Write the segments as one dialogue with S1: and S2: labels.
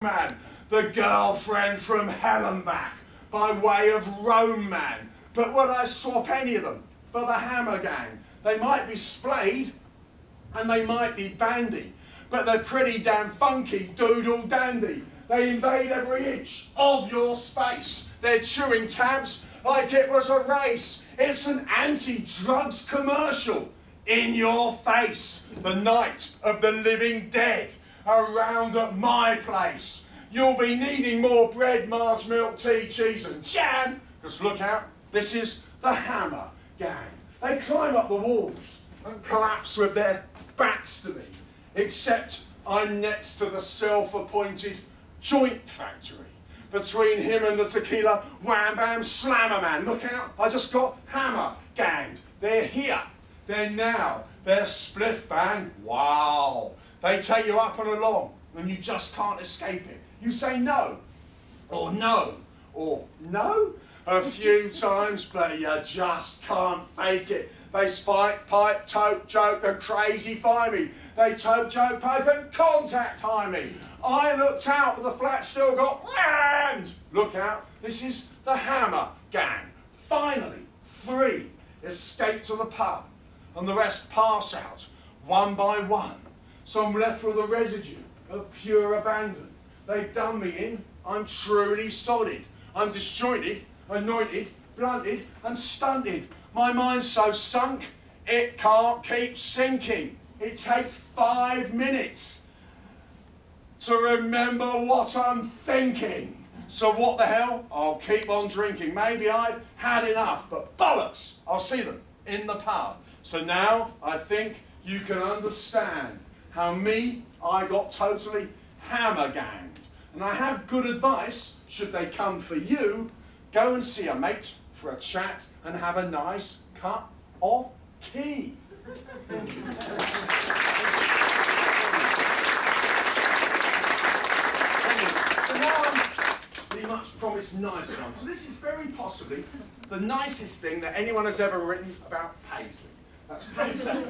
S1: man, the girlfriend from hell and back, by way of Rome, man. But would I swap any of them for the Hammer Gang? They might be splayed, and they might be bandy, but they're pretty damn funky, doodle dandy. They invade every inch of your space. They're chewing tabs like it was a race. It's an anti-drugs commercial in your face. The night of the living dead around at my place. You'll be needing more bread, marge, milk, tea, cheese and jam. Because look out, this is the Hammer Gang. They climb up the walls and collapse with their backs to me. Except I'm next to the self-appointed joint factory. Between him and the tequila, wham bam slammer man. Look out, I just got Hammer Ganged. They're here, they're now, they're spliff bang, wow. They take you up and along and you just can't escape it. You say no, or no, or no a few times, but you just can't fake it. They spike, pipe, toke, joke and crazy fire me. They toke, joke, pipe and contact high me. I looked out, but the flat still got rammed. Look out, this is the Hammer Gang. Finally, 3 escape to the pub, and the rest pass out, one by one. Some left with a residue of pure abandon. They've done me in, I'm truly solid. I'm disjointed, anointed, blunted and stunted. My mind's so sunk, it can't keep sinking. It takes 5 minutes to remember what I'm thinking. So what the hell? I'll keep on drinking. Maybe I've had enough, but bollocks, I'll see them in the pub. So now I think you can understand how I got totally Hammer Ganged. And I have good advice, should they come for you, go and see a mate for a chat and have a nice cup of tea. So now I'm pretty much promised nice ones. So this is very possibly the nicest thing that anyone has ever written about Paisley. That's Paisley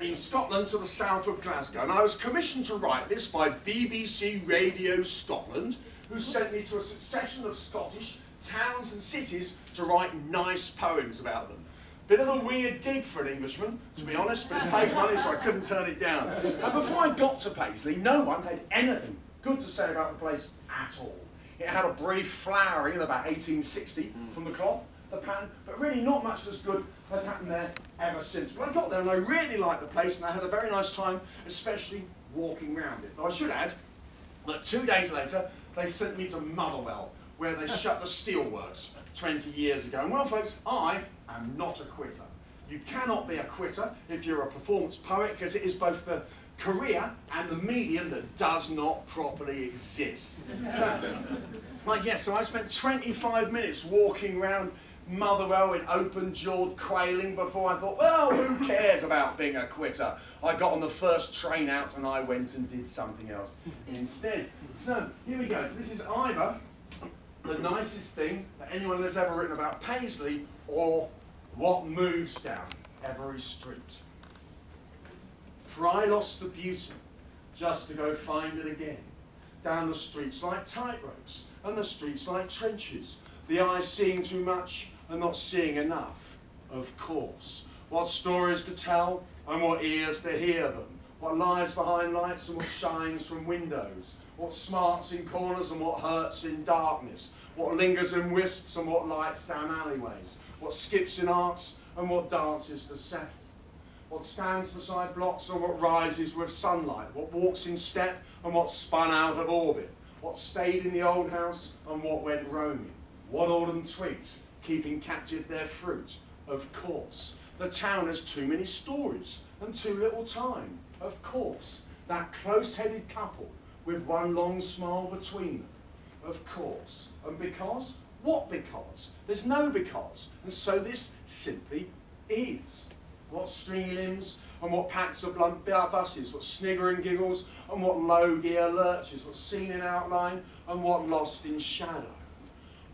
S1: in Scotland to the south of Glasgow. And I was commissioned to write this by BBC Radio Scotland, who sent me to a succession of Scottish towns and cities to write nice poems about them. Bit of a weird gig for an Englishman, to be honest, but it paid money so I couldn't turn it down. And before I got to Paisley, no one had anything good to say about the place at all. It had a brief flowering in about 1860 from the cloth, the pattern, but really not much as good has happened there ever since. But I got there and I really liked the place and I had a very nice time, especially walking around it. But I should add that 2 days later, they sent me to Motherwell, where they shut the steelworks 20 years ago. And well, folks, I am not a quitter. You cannot be a quitter if you're a performance poet, because it is both the career and the medium that does not properly exist. So I spent 25 minutes walking around Motherwell in open-jawed quailing before I thought, well, who cares about being a quitter? I got on the first train out and I went and did something else instead. So, here we go. So this is either the nicest thing that anyone has ever written about Paisley, or what moves down every street. For I lost the beauty just to go find it again. Down the streets like tightrope and the streets like trenches. The eyes seeing too much and not seeing enough, of course. What stories to tell and what ears to hear them. What lies behind lights and what shines from windows. What smarts in corners and what hurts in darkness. What lingers in wisps and what lights down alleyways. What skips in arcs and what dances to settle. What stands beside blocks and what rises with sunlight. What walks in step and what spun out of orbit. What stayed in the old house and what went roaming. What autumn twigs keeping captive their fruit. Of course. The town has too many stories and too little time. Of course. That close-headed couple with one long smile between them. Of course. And because? What because? There's no because. And so this simply is. What stringy limbs and what packs of blunt buses, what snigger and giggles and what low gear lurches, what seen in outline and what lost in shadow.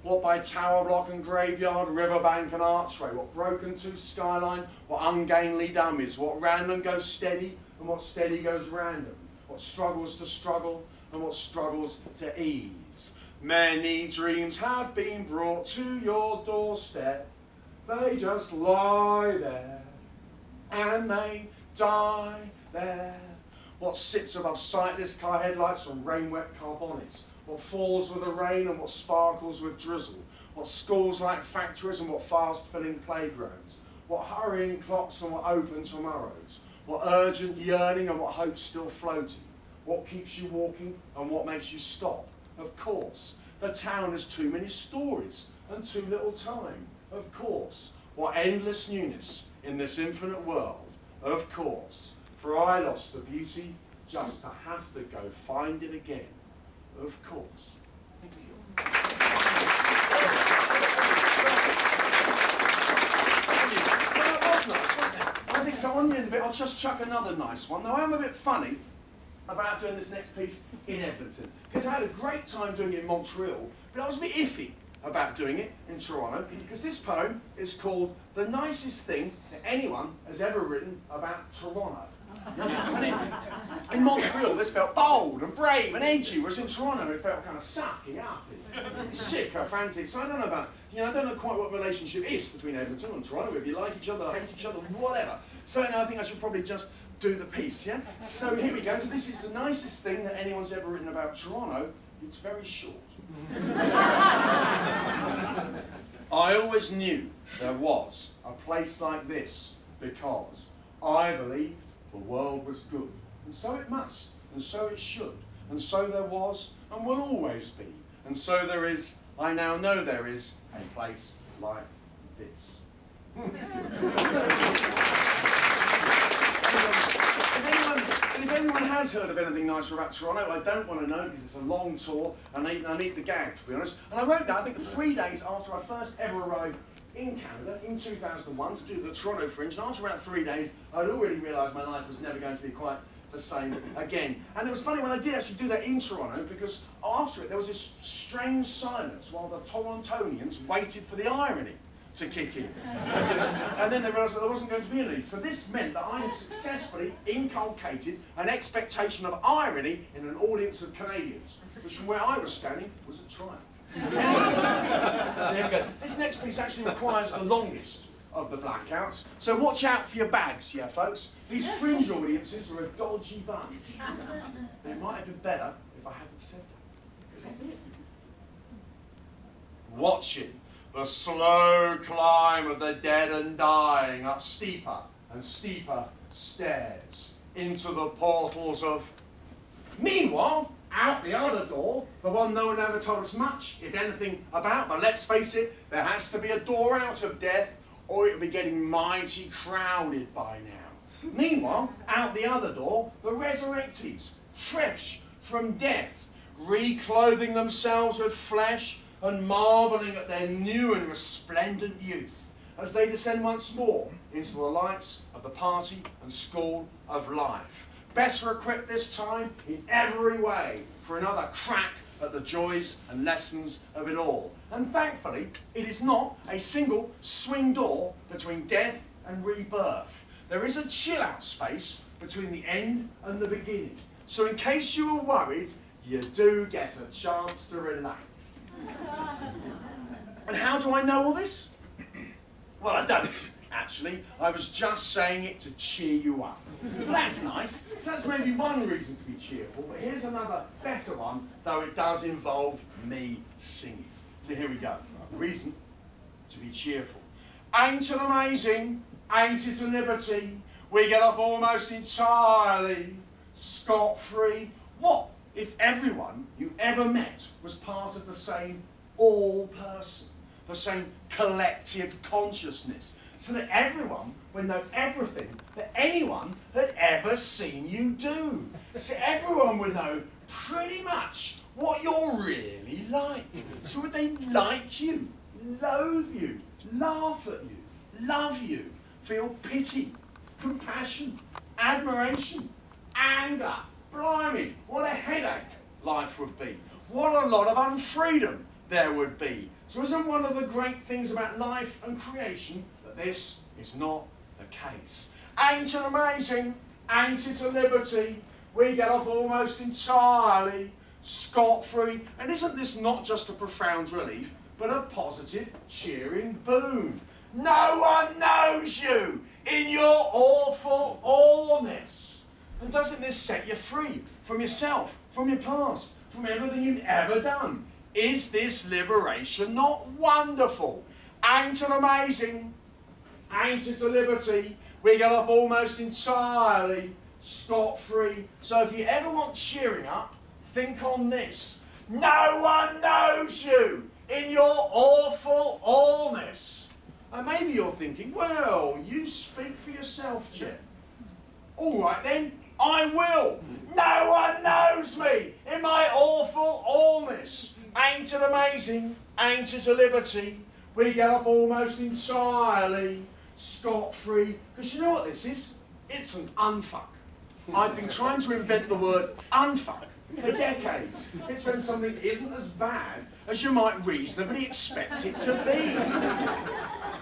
S1: What by tower block and graveyard, riverbank and archway, what broken to skyline, what ungainly dummies, what random goes steady and what steady goes random, what struggles to struggle and what struggles to ease. Many dreams have been brought to your doorstep. They just lie there, and they die there. What sits above sightless car headlights and rain-wet car bonnets? What falls with the rain and what sparkles with drizzle? What schools like factories and what fast-filling playgrounds? What hurrying clocks and what open tomorrows? What urgent yearning and what hope still floating? What keeps you walking and what makes you stop? Of course, the town has too many stories and too little time. Of course, what endless newness in this infinite world. Of course, for I lost the beauty just to have to go find it again. Of course. Well, that was nice, wasn't it? I think so. On the end of it, I'll just chuck another nice one. Now, I'm a bit funny about doing this next piece in Edmonton, because I had a great time doing it in Montreal, but I was a bit iffy about doing it in Toronto, because this poem is called The Nicest Thing That Anyone Has Ever Written About Toronto. And in Montreal, this felt bold and brave and edgy, whereas in Toronto it felt kind of sucky, uppy, sick or frantic. So I don't know about, I don't know quite what relationship is between Edmonton and Toronto, if you like each other, hate each other, whatever. So I think I should probably just do the piece, yeah? So here we go. So this is the nicest thing that anyone's ever written about Toronto. It's very short. I always knew there was a place like this because I believed the world was good. And so it must, and so it should, and so there was, and will always be. And so there is, I now know there is, a place like this. If anyone has heard of anything nicer about Toronto, I don't want to know because it's a long tour and I need the gag, to be honest. And I wrote that, I think, 3 days after I first ever arrived in Canada in 2001 to do the Toronto Fringe. And after about 3 days, I'd already realised my life was never going to be quite the same again. And it was funny when I did actually do that in Toronto, because after it there was this strange silence while the Torontonians waited for the irony to kick in. And then they realised that there wasn't going to be any. So this meant that I had successfully inculcated an expectation of irony in an audience of Canadians, which from where I was standing was a triumph. So here we go. This next piece actually requires the longest of the blackouts, so watch out for your bags, yeah folks. These Fringe audiences are a dodgy bunch. They might have been better if I hadn't said that. Watching the slow climb of the dead and dying up steeper and steeper stairs into the portals of... Meanwhile, out the other door, the one no one ever told us much, if anything, about, but let's face it, there has to be a door out of death or it'll be getting mighty crowded by now. Meanwhile, out the other door, the resurrectees, fresh from death, reclothing themselves with flesh and marvelling at their new and resplendent youth as they descend once more into the lights of the party and school of life. Better equipped this time in every way for another crack at the joys and lessons of it all. And thankfully, it is not a single swing door between death and rebirth. There is a chill-out space between the end and the beginning. So in case you were worried, you do get a chance to relax. And how do I know all this? Well, I don't, actually. I was just saying it to cheer you up. So that's nice. So that's maybe one reason to be cheerful, but here's another better one, though it does involve me singing. So here we go. Reason to be cheerful. Ain't it amazing? Ain't it a liberty? We get off almost entirely scot-free. What if everyone you ever met was part of the same all-person, the same collective consciousness, so that everyone would know everything that anyone had ever seen you do? So everyone would know pretty much what you're really like. So would they like you, loathe you, laugh at you, love you, feel pity, compassion, admiration, anger? Blimey, what a headache life would be. What a lot of unfreedom there would be. So isn't one of the great things about life and creation that this is not the case? Ain't it amazing? Ain't it a liberty? We get off almost entirely scot-free. And isn't this not just a profound relief, but a positive, cheering boon? No one knows you in your awful allness. And doesn't this set you free from yourself, from your past, from everything you've ever done? Is this liberation not wonderful? Ain't it amazing? Ain't it a liberty? We get off almost entirely scot-free. So if you ever want cheering up, think on this. No one knows you in your awful allness. And maybe you're thinking, well, you speak for yourself, Jem. All right then, I will. No one knows me in my awful allness. Ain't it amazing? Ain't it a liberty? We get up almost entirely scot-free. Because you know what this is? It's an unfuck. I've been trying to invent the word unfuck for decades. It's when something isn't as bad as you might reasonably expect it to be.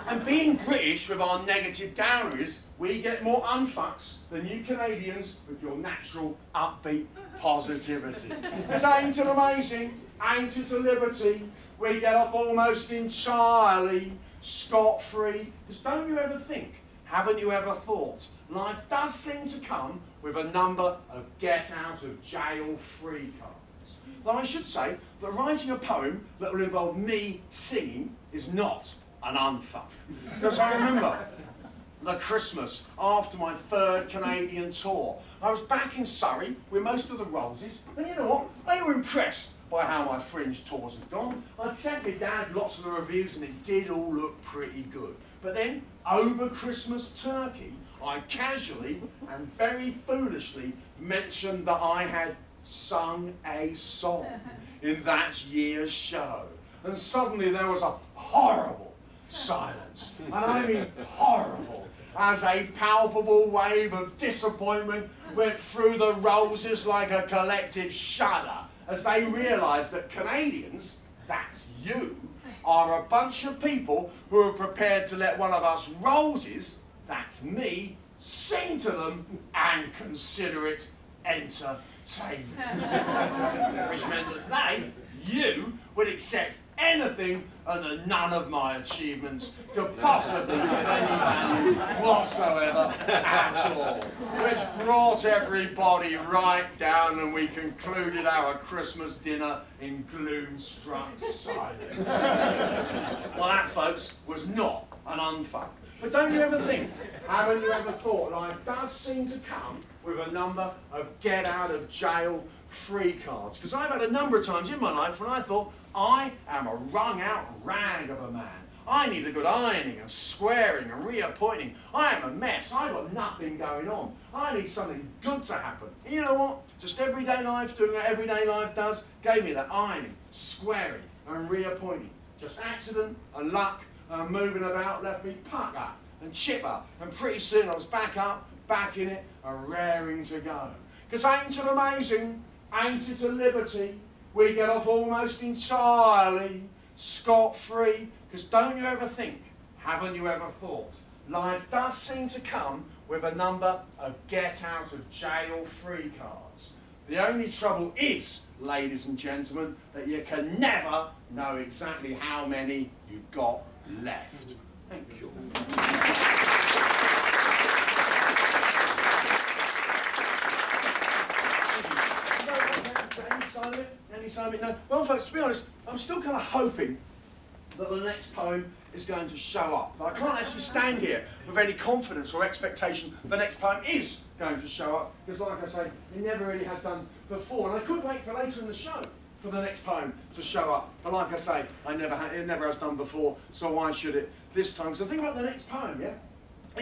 S1: And being British with our negative dowries, we get more unfucks than you Canadians with your natural upbeat positivity. Because ain't it amazing? Ain't it a liberty? We get off almost entirely scot-free. Because don't you ever think, haven't you ever thought, life does seem to come with a number of get-out-of-jail-free cards. Though I should say that writing a poem that will involve me singing is not an unfuck. Because I remember the Christmas after my third Canadian tour. I was back in Surrey with most of the Rollses, and you know what? They were impressed by how my Fringe tours had gone. I'd sent my dad lots of the reviews and it did all look pretty good. But then, over Christmas turkey, I casually and very foolishly mentioned that I had sung a song in that year's show. And suddenly there was a horrible silence, and I mean horrible, as a palpable wave of disappointment went through the Rollses like a collective shudder as they realised that Canadians, that's you, are a bunch of people who are prepared to let one of us Rollses, that's me, sing to them and consider it entertainment. Which meant that they, you, would accept anything and that none of my achievements could possibly give any value whatsoever at all. Which brought everybody right down and we concluded our Christmas dinner in gloom-struck silence. Well, that, folks, was not an unfuck. But don't you ever think, haven't you ever thought, life does seem to come with a number of get-out-of-jail-free cards? Because I've had a number of times in my life when I thought, I am a wrung-out rag of a man. I need a good ironing and squaring and reappointing. I am a mess. I've got nothing going on. I need something good to happen. And you know what? Just everyday life, doing what everyday life does, gave me that ironing, squaring and reappointing. Just accident and luck and moving about left me pucker and chipper. And pretty soon I was back up, back in it, and raring to go. Because ain't it amazing? Ain't it a liberty? We get off almost entirely scot-free. Because don't you ever think, haven't you ever thought, life does seem to come with a number of get-out-of-jail-free cards. The only trouble is, ladies and gentlemen, that you can never know exactly how many you've got left. Thank you. Any Simon? No. Well, folks, to be honest, I'm still kind of hoping that the next poem is going to show up. I can't actually stand here with any confidence or expectation the next poem is going to show up, because like I say, it never really has done before. And I could wait for later in the show for the next poem to show up. But like I say, it never has done before, so why should it this time? So think about the next poem, yeah?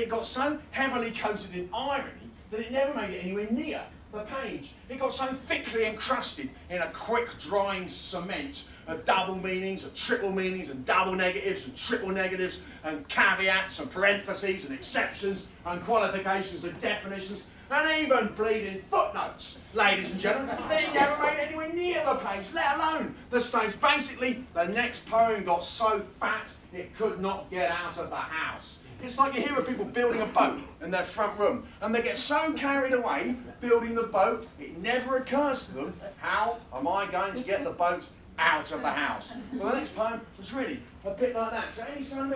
S1: It got so heavily coated in irony that it never made it anywhere near the page. It got so thickly encrusted in a quick-drying cement of double meanings, of triple meanings, and double negatives, and triple negatives, and caveats, and parentheses, and exceptions, and qualifications, and definitions, and even bleeding footnotes, ladies and gentlemen, that it never made anywhere near the page, let alone the stage. Basically, the next poem got so fat it could not get out of the house. It's like you hear of people building a boat in their front room, and they get so carried away building the boat, it never occurs to them, how am I going to get the boat out of the house? Well, the next poem was really a bit like that. So any sound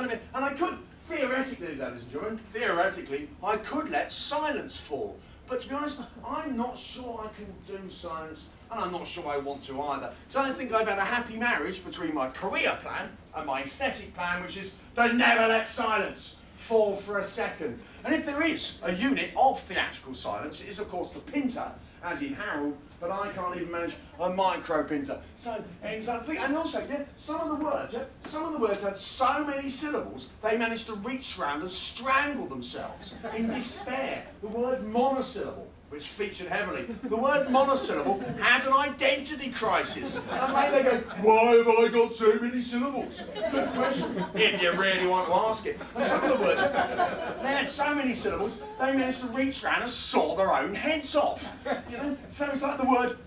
S1: of it, and I could theoretically, ladies and gentlemen, theoretically, I could let silence fall. But to be honest, I'm not sure I can do silence, and I'm not sure I want to either. So I think I've had a happy marriage between my career plan and my aesthetic plan, which is to never let silence fall for a second. And if there is a unit of theatrical silence, it is of course the pinter, as in Harold, but I can't even manage a micro printer. So, and also, yeah, some of the words had so many syllables, they managed to reach round and strangle themselves in despair. The word monosyllable, which featured heavily, the word monosyllable had an identity crisis. And they go, why have I got so many syllables? Good question, if you really want to ask it. And some of the words, they had so many syllables, they managed to reach round and saw their own heads off. You know? So it's like the word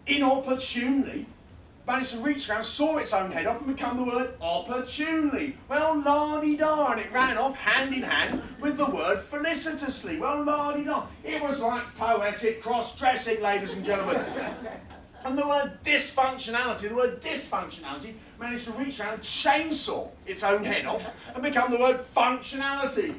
S1: inopportunely managed to reach around, saw its own head off and become the word opportunely. Well, la-di-da, and it ran off hand in hand with the word felicitously. Well, la-di-da. It was like poetic cross-dressing, ladies and gentlemen. And the word dysfunctionality managed to reach around and chainsaw its own head off and become the word functionality.